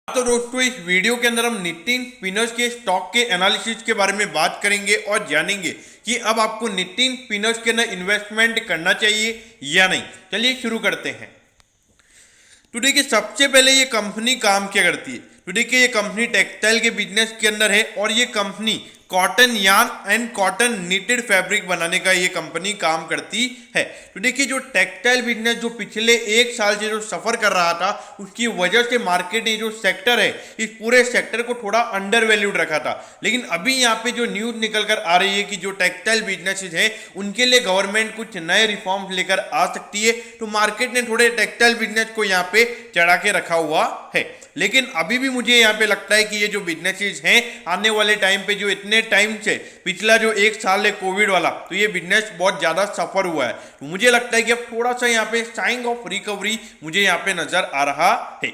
तो दोस्तों इस वीडियो के अंदर हम नितिन स्पिनर्स के स्टॉक के एनालिसिस के बारे में बात करेंगे और जानेंगे कि अब आपको नितिन स्पिनर्स के अंदर इन्वेस्टमेंट करना चाहिए या नहीं। चलिए शुरू करते हैं। तो देखिए सबसे पहले ये कंपनी काम क्या करती है। तो देखिए ये कंपनी टेक्सटाइल के बिजनेस के अंदर है और ये company cotton yarn and cotton knitted fabric बनाने का ये कंपनी काम करती है। तो देखिए जो टेक्सटाइल बिजनेस जो पिछले एक साल से जो सफर कर रहा था उसकी वजह से मार्केट ने जो सेक्टर है इस पूरे सेक्टर को थोड़ा अंडर वैल्यूड रखा था। लेकिन अभी यहाँ पे जो न्यूज निकल कर आ रही है कि जो टेक्सटाइल बिजनेसेस हैं उनके लिए गवर्नमेंट कुछ नए रिफॉर्म्स लेकर आ सकती है। तो मार्केट ने थोड़े टेक्सटाइल बिजनेस को यहाँ पे चढ़ा के रखा हुआ है। लेकिन अभी भी मुझे यहाँ पे लगता है कि ये जो बिजनेसेस हैं आने वाले टाइम पे जो इतने टाइम से पिछला जो एक साल है कोविड वाला, तो ये बिजनेस बहुत ज्यादा सफर हुआ है। तो मुझे लगता है कि अब थोड़ा सा यहाँ पे साइन ऑफ रिकवरी मुझे यहाँ पे नजर आ रहा है।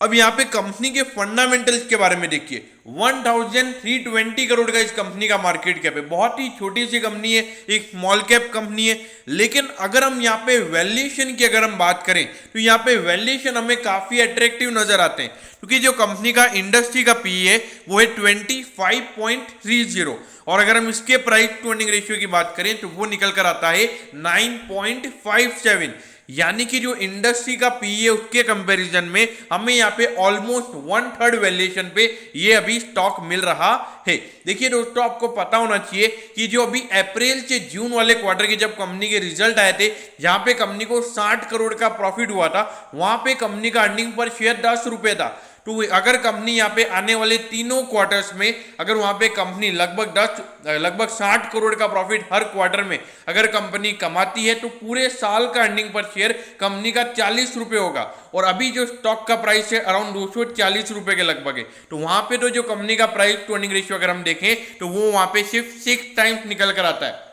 अब यहाँ पे कंपनी के फंडामेंटल्स के बारे में देखिए। 1320 करोड़ का इस कंपनी का मार्केट कैप है। बहुत ही छोटी सी कंपनी है, एक स्मॉल कैप कंपनी है। लेकिन अगर हम यहाँ पे वैल्यूएशन की अगर हम बात करें तो यहाँ पे वैल्यूएशन हमें काफी अट्रैक्टिव नजर आते हैं, क्योंकि जो कंपनी का इंडस्ट्री का पी है वो है 25.30 और अगर हम इसके प्राइस टू अर्निंग रेशियो की बात करें तो वो निकल कर आता है 9.57, यानी कि जो इंडस्ट्री का पी है उसके कंपैरिजन में हमें यहाँ पे ऑलमोस्ट 1/3 वैल्यूएशन पे ये अभी स्टॉक मिल रहा है। देखिए दोस्तों आपको पता होना चाहिए कि जो अभी अप्रैल से जून वाले क्वार्टर के जब कंपनी के रिजल्ट आए थे जहां पे कंपनी को 60 करोड़ का प्रॉफिट हुआ था, वहां पे कंपनी का अर्निंग पर शेयर 10 रुपए था। तो अगर कंपनी यहाँ पे आने वाले तीनों क्वार्टर्स में अगर वहां पे कंपनी लगभग 60 करोड़ का प्रॉफिट हर क्वार्टर में अगर कंपनी कमाती है तो पूरे साल का अर्निंग पर शेयर कंपनी का 40 रुपए होगा। और अभी जो स्टॉक का प्राइस है अराउंड 240 रुपए के लगभग है। तो वहां पे तो जो कंपनी का प्राइस टू अर्निंग रेशियो अगर हम देखें तो वो वहां पे सिर्फ 6 टाइम्स निकल कर आता है।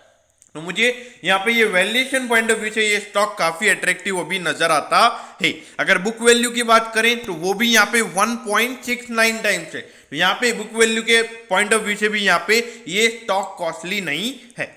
तो मुझे यहाँ पे ये वैल्यूएशन पॉइंट ऑफ व्यू से ये स्टॉक काफी अट्रैक्टिव अभी नजर आता है। अगर बुक वैल्यू की बात करें तो वो भी यहाँ पे 1.69 टाइम्स है। तो यहाँ पे बुक वैल्यू के पॉइंट ऑफ व्यू से भी यहाँ पे ये स्टॉक कॉस्टली नहीं है।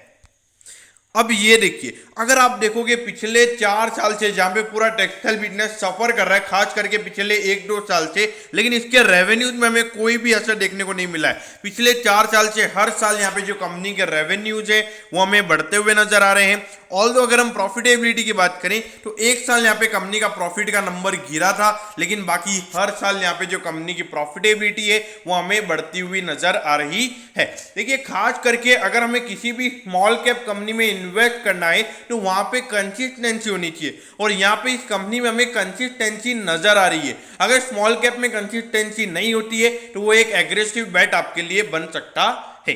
अब ये देखिए अगर आप देखोगे पिछले 4 साल से जहां पे पूरा टेक्सटाइल बिजनेस सफर कर रहा है, खास करके पिछले 1-2 साल से, लेकिन इसके रेवेन्यूज में हमें कोई भी असर देखने को नहीं मिला है। पिछले 4 साल से हर साल यहाँ पे जो कंपनी के रेवेन्यूज है वो हमें बढ़ते हुए नजर आ रहे हैं। ऑल्दो अगर हम प्रॉफिटेबिलिटी की बात करें तो एक साल यहाँ पे कंपनी का प्रॉफिट का नंबर गिरा था, लेकिन बाकी हर साल यहाँ पे जो कंपनी की प्रॉफिटेबिलिटी है वो हमें बढ़ती हुई नजर आ रही है। देखिए खास करके अगर हमें किसी भी स्मॉल कैप कंपनी में इन्वेस्ट करना है तो वहां पे कंसिस्टेंसी होनी चाहिए, और यहाँ पे इस कंपनी में हमें कंसिस्टेंसी नजर आ रही है। अगर स्मॉल कैप में कंसिस्टेंसी नहीं होती है तो वो एक एग्रेसिव बेट आपके लिए बन सकता है।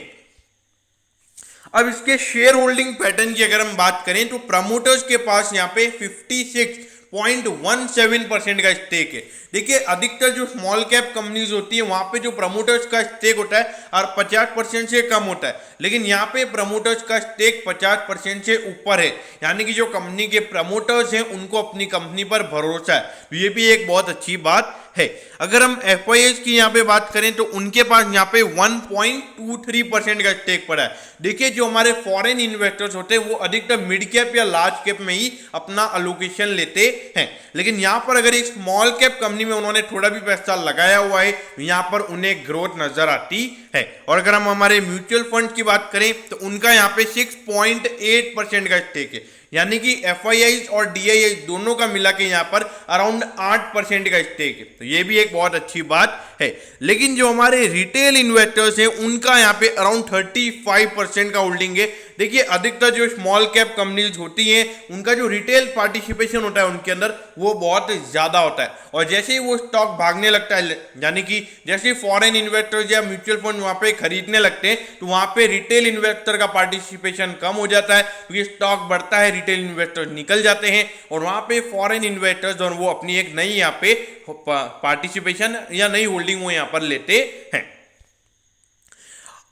अब इसके शेयर होल्डिंग पैटर्न की अगर हम बात करें तो प्रमोटर्स के पास यहाँ पे 56.17% का स्टेक है। देखिए अधिकतर जो स्मॉल कैप कंपनीज होती है वहां पे जो प्रमोटर्स का स्टेक होता है और 50% से कम होता है, लेकिन यहाँ पे प्रमोटर्स का स्टेक 50% से ऊपर है, यानी कि जो कंपनी के प्रमोटर्स हैं उनको अपनी कंपनी पर भरोसा है। तो ये भी एक बहुत अच्छी बात है। अगर हम एफआईएस की यहाँ पे बात करें तो उनके पास यहाँ पे 1.23% का स्टेक पड़ा है। देखिए जो हमारे फॉरेन इन्वेस्टर्स होते हैं वो अधिकतर मिड कैप या लार्ज कैप में ही अपना अलोकेशन लेते हैं, लेकिन यहाँ पर अगर एक स्मॉल कैप कंपनी में उन्होंने थोड़ा भी पैसा लगाया हुआ है तो यहाँ पर उन्हें ग्रोथ नजर आती है। और अगर हम हमारे म्यूचुअल फंड की बात करें तो उनका यहाँ पे 6.8% का स्टेक है, यानी कि एफआईआई और डीआईआई दोनों का मिला के यहाँ पर अराउंड 8% का स्टेक है। तो ये भी एक बहुत अच्छी बात है। लेकिन जो हमारे रिटेल इन्वेस्टर्स हैं उनका यहाँ पे अराउंड 35% का होल्डिंग है। देखिए अधिकतर जो स्मॉल कैप कंपनीज होती हैं उनका जो रिटेल पार्टिसिपेशन होता है उनके अंदर वो बहुत ज्यादा होता है, और जैसे ही वो स्टॉक भागने लगता है, यानी कि जैसे फॉरेन इन्वेस्टर्स या म्यूचुअल फंड वहां पे खरीदने लगते हैं तो वहां पे रिटेल इन्वेस्टर का पार्टिसिपेशन कम हो जाता है, क्योंकि स्टॉक बढ़ता है, रिटेल इन्वेस्टर्स निकल जाते हैं और वहां पे फॉरेन इन्वेस्टर्स और वो अपनी एक नई यहाँ पे पार्टिसिपेशन या नई होल्डिंग वो यहाँ पर लेते हैं।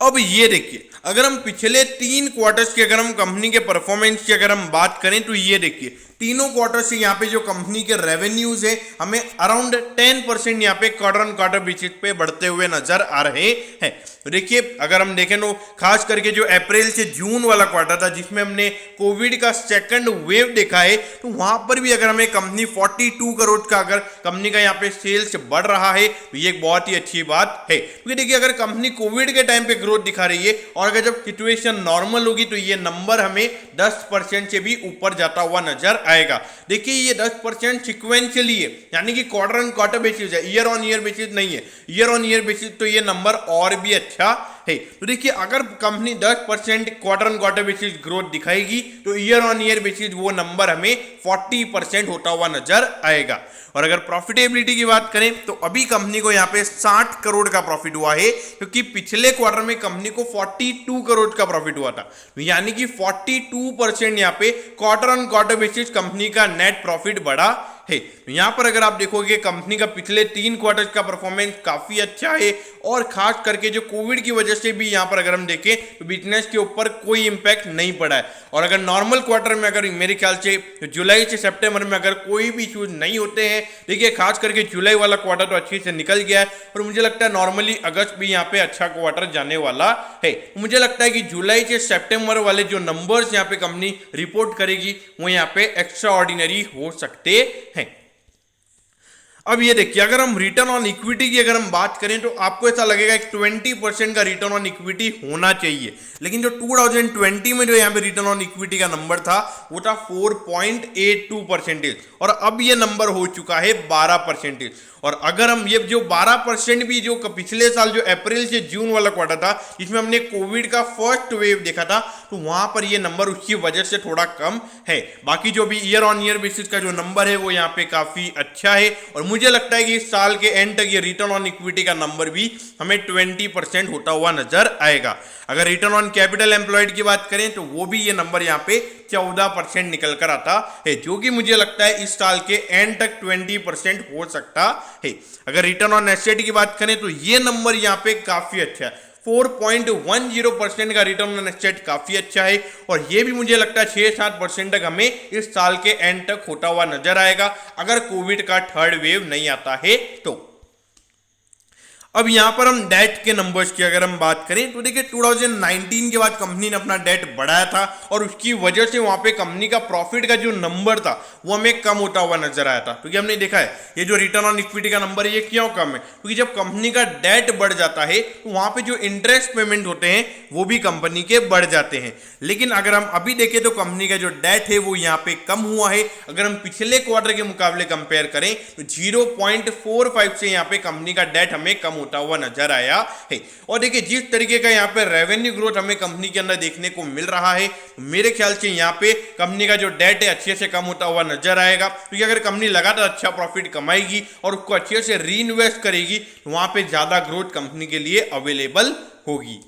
अब ये देखिए अगर हम पिछले 3 क्वार्टर्स की अगर हम कंपनी के परफॉर्मेंस की अगर हम बात करें तो ये देखिए तीनों क्वार्टर से यहाँ पे जो कंपनी के रेवेन्यूज है हमें अराउंड 10% यहाँ पे क्वार्टर ऑन क्वार्टर बेसिस पे बढ़ते हुए नजर आ रहे हैं। तो देखिए अगर हम देखें तो खास करके जो अप्रैल से जून वाला क्वार्टर था जिसमें हमने कोविड का सेकंड वेव देखा है, तो वहां पर भी अगर हमें कंपनी 42 करोड़ का अगर कंपनी का यहाँ पे सेल्स बढ़ रहा है तो ये एक बहुत ही अच्छी बात है। क्योंकि देखिए अगर कंपनी कोविड के टाइम पे ग्रोथ दिखा रही है और अगर जब सिचुएशन नॉर्मल होगी तो ये नंबर हमें 10% से भी ऊपर जाता हुआ नजर आएगा। देखिए ये 10% सिक्वेंशियली है, यानी कि क्वार्टर ऑन क्वार्टर बेसिस है, ईयर ऑन ईयर बेसिस नहीं है। ईयर ऑन ईयर बेसिस तो ये नंबर और भी अच्छा है। तो देखिए अगर company 10% quarter on quarter basis growth दिखाएगी तो ईयर ऑन ईयर बेसिस वो नंबर हमें 40% होता हुआ नजर आएगा। और अगर प्रॉफिटेबिलिटी की बात करें तो अभी कंपनी को यहाँ पे 60 करोड़ का प्रॉफिट हुआ है, क्योंकि पिछले क्वार्टर में कंपनी को 42 करोड़ का प्रॉफिट हुआ था, यानी कि 42% यहाँ पे quarter on quarter basis company का नेट प्रॉफिट बढ़ा है। यहां पर अगर आप देखोगे कंपनी का पिछले 3 क्वार्टर का परफॉर्मेंस काफी अच्छा है और खास करके जो कोविड की वजह से भी यहां पर अगर हम देखें तो बिजनेस के ऊपर कोई इंपैक्ट नहीं पड़ा है। और अगर नॉर्मल क्वार्टर में अगर मेरे ख्याल से जुलाई से सितंबर में अगर कोई भी इश्यूज नहीं होते हैं, देखिए खास करके जुलाई वाला क्वार्टर तो अच्छे से निकल गया है और मुझे लगता है नॉर्मली अगस्त भी यहाँ पे अच्छा क्वार्टर जाने वाला है। मुझे लगता है कि जुलाई से सितंबर वाले जो नंबर्स यहाँ पे कंपनी रिपोर्ट करेगी वो यहाँ पे एक्स्ट्रा ऑर्डिनरी हो सकते हैं। अब ये देखिए अगर हम रिटर्न ऑन इक्विटी की अगर हम बात करें तो आपको ऐसा लगेगा कि 20% का रिटर्न ऑन इक्विटी होना चाहिए, लेकिन जो 2020 में जो यहाँ पे रिटर्न ऑन इक्विटी का नंबर था वो था 4.82% और अब ये नंबर हो चुका है 12%। और अगर हम ये जो 12% भी जो पिछले साल जो अप्रैल से जून वाला क्वार्टर था जिसमें हमने कोविड का फर्स्ट वेव देखा था, तो वहां पर ये नंबर उसकी वजह से थोड़ा कम है। बाकी जो भी ईयर ऑन ईयर बेसिस का जो नंबर है वो यहाँ पे काफी अच्छा है और मुझे लगता है कि इस साल के एंड तक ये रिटर्न ऑन इक्विटी का नंबर भी हमें 20% होता हुआ नजर आएगा। अगर रिटर्न ऑन कैपिटल एम्प्लॉयड की बात करें तो वो भी ये नंबर यहाँ पे 14% निकल कर आता है, जो कि मुझे लगता है इस साल के एंड तक 20% हो सकता है। अगर रिटर्न ऑन एसेट की बात करें तो ये नंबर यहाँ पे काफी अच्छा है, 4.10% का रिटर्न ऑन एसेट काफी अच्छा है और ये भी मुझे लगता है 6-7% तक हमें इस साल के एंड तक होता हुआ नजर आएगा अगर कोविड का थर्ड वेव नहीं आता है तो। अब यहां पर हम डेट के नंबर्स की अगर हम बात करें तो देखिए 2019 के बाद कंपनी ने अपना डेट बढ़ाया था और उसकी वजह से वहां पे कंपनी का प्रॉफिट का जो नंबर था वो हमें कम होता हुआ नजर आया था, क्योंकि हमने देखा है ये जो रिटर्न ऑन इक्विटी का नंबर है ये क्यों कम है, क्योंकि जब कंपनी का डेट बढ़ जाता है तो वहां पे जो इंटरेस्ट पेमेंट होते हैं वो भी कंपनी के बढ़ जाते हैं। लेकिन अगर हम अभी देखें तो कंपनी का जो डेट है वो यहाँ पे कम हुआ है। अगर हम पिछले क्वार्टर के मुकाबले कंपेयर करें तो 0.45 से यहाँ पे कंपनी का डेट हमें कम होता हुआ नजर आया है। और देखिए जिस तरीके का यहाँ पे रेवेन्यू ग्रोथ हमें कंपनी के अंदर देखने को मिल रहा है, मेरे ख्याल से यहाँ पे कंपनी का जो डेट है अच्छे से कम होता हुआ नजर आएगा, क्योंकि अगर कंपनी लगातार अच्छा प्रॉफिट कमाएगी और उसको अच्छे से री इन्वेस्ट करेगी तो वहां पे ज्यादा ग्रोथ कंपनी के लिए अवेलेबल होगी।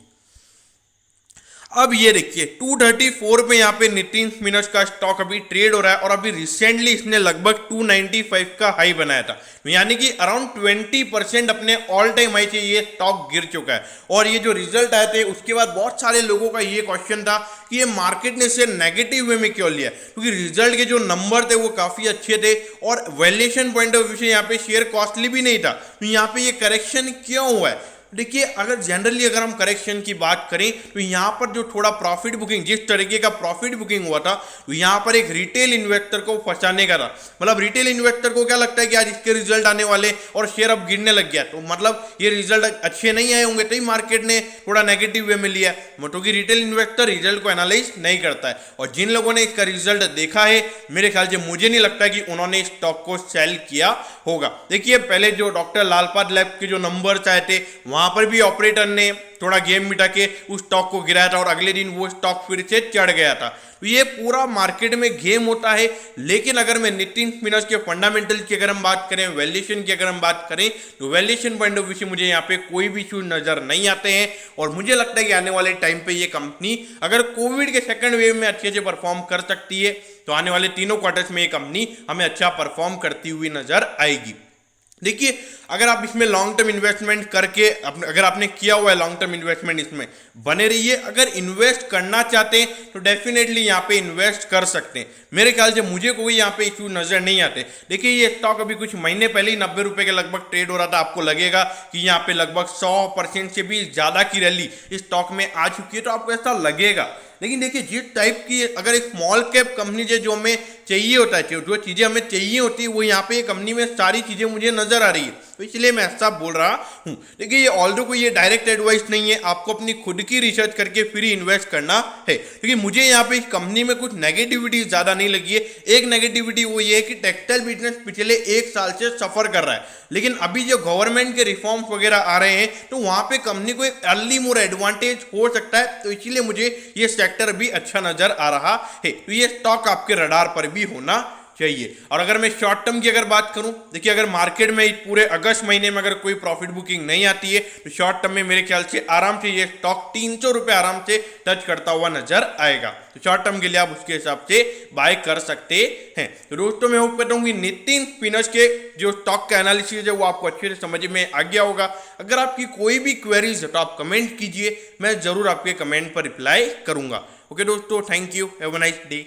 अब ये देखिए 234 पे यहाँ पे नितिन स्पिनर्स का स्टॉक अभी ट्रेड हो रहा है और अभी रिसेंटली इसने लगभग 295 का हाई बनाया था, यानी कि अराउंड 20% अपने ऑल टाइम हाई से ये स्टॉक गिर चुका है। और ये जो रिजल्ट आए थे उसके बाद बहुत सारे लोगों का ये क्वेश्चन था कि ये मार्केट ने इसे नेगेटिव वे में क्यों लिया, क्योंकि रिजल्ट के जो नंबर थे वो काफी अच्छे थे और वैल्यूएशन पॉइंट ऑफ व्यू से यहाँ पे शेयर कॉस्टली भी नहीं था, तो यहाँ पे ये करेक्शन क्यों हुआ है। देखिए अगर जनरली अगर हम करेक्शन की बात करें तो यहाँ पर जो थोड़ा प्रॉफिट बुकिंग, जिस तरीके का प्रॉफिट बुकिंग हुआ था तो यहाँ पर एक रिटेल इन्वेस्टर को फंसाने का था। मतलब रिटेल इन्वेस्टर को क्या लगता है कि आज इसके रिजल्ट आने वाले और शेयर अब गिरने लग गया, तो मतलब ये रिजल्ट अच्छे नहीं आए होंगे तो ही मार्केट ने थोड़ा नेगेटिव वे में लिया, क्योंकि रिटेल इन्वेस्टर रिजल्ट को एनालाइज नहीं करता है। और जिन लोगों ने इसका रिजल्ट देखा है मेरे ख्याल से मुझे नहीं लगता कि उन्होंने स्टॉक को सेल किया होगा। देखिए पहले जो डॉक्टर लालपाद लैब के जो नंबर्स आए थे वहां पर भी ऑपरेटर ने थोड़ा गेम मिटा के उस स्टॉक को गिराया था और अगले दिन वो स्टॉक फिर से चढ़ गया था। तो ये पूरा मार्केट में गेम होता है। लेकिन अगर मैं नितिन स्पिनर्स के फंडामेंटल की अगर हम बात करें, वैल्यूएशन की अगर हम बात करें तो वैल्यूएशन पॉइंट ऑफ व्यू से मुझे यहाँ पे कोई भी इशू नजर नहीं आते हैं और मुझे लगता है कि आने वाले टाइम पे ये कंपनी अगर कोविड के सेकंड वेव में अच्छे से परफॉर्म कर सकती है तो आने वाले तीनों क्वार्टर्स में ये कंपनी हमें अच्छा परफॉर्म करती हुई नजर आएगी। देखिए, अगर आप इसमें लॉन्ग टर्म इन्वेस्टमेंट करके अगर आपने किया हुआ है लॉन्ग टर्म इन्वेस्टमेंट, इसमें बने रहिए। अगर इन्वेस्ट करना चाहते हैं तो डेफिनेटली यहाँ पे इन्वेस्ट कर सकते हैं। मेरे ख्याल से मुझे कोई यहाँ पे इशू नजर नहीं आते। देखिए, ये स्टॉक अभी कुछ महीने पहले ही 90 रुपए के लगभग ट्रेड हो रहा था। आपको लगेगा कि यहाँ पे लगभग 100% से भी ज्यादा की रैली इस स्टॉक में आ चुकी है, तो आपको ऐसा लगेगा। लेकिन देखिए, जिस टाइप की अगर एक स्मॉल कैप कंपनी जो हमें चाहिए होता है, जो चीजें हमें चाहिए होती है, वो यहाँ पे कंपनी में सारी चीजें मुझे नजर आ रही है, तो इसलिए मैं ऐसा बोल रहा हूँ। देखिए, ये ऑल्दो कोई ये डायरेक्ट एडवाइस नहीं है, आपको अपनी खुद की रिसर्च करके फिर ही इन्वेस्ट करना है। क्योंकि मुझे यहाँ पे इस कंपनी में कुछ नेगेटिविटी ज्यादा नहीं लगी है। एक नेगेटिविटी वो ये है कि टेक्सटाइल बिजनेस पिछले 1 साल से सफर कर रहा है, लेकिन अभी जो गवर्नमेंट के रिफॉर्म्स वगैरह आ रहे हैं, तो वहां पे कंपनी को एक अर्ली मोर एडवांटेज हो सकता है। तो इसीलिए मुझे ये सेक्टर भी अच्छा नजर आ रहा है। तो ये स्टॉक आपके रडार पर भी होना चाहिए। और अगर मैं शॉर्ट टर्म की अगर बात करूं, देखिए, अगर मार्केट में पूरे अगस्त महीने में अगर कोई प्रॉफिट बुकिंग नहीं आती है, तो शॉर्ट टर्म में मेरे ख्याल से आराम से ये स्टॉक 300 रुपए आराम से टच करता हुआ नजर आएगा। तो शॉर्ट टर्म के लिए आप उसके हिसाब से बाय कर सकते हैं। तो दोस्तों, मैं होप करता हूँ कि नितिन स्पिनर्स के जो स्टॉक का एनालिसिस है वो आपको अच्छे से समझ में आ गया होगा। अगर आपकी कोई भी क्वेरीज है तो आप कमेंट कीजिए, मैं जरूर आपके कमेंट पर रिप्लाई करूंगा। ओके दोस्तों, thank you, have a nice day.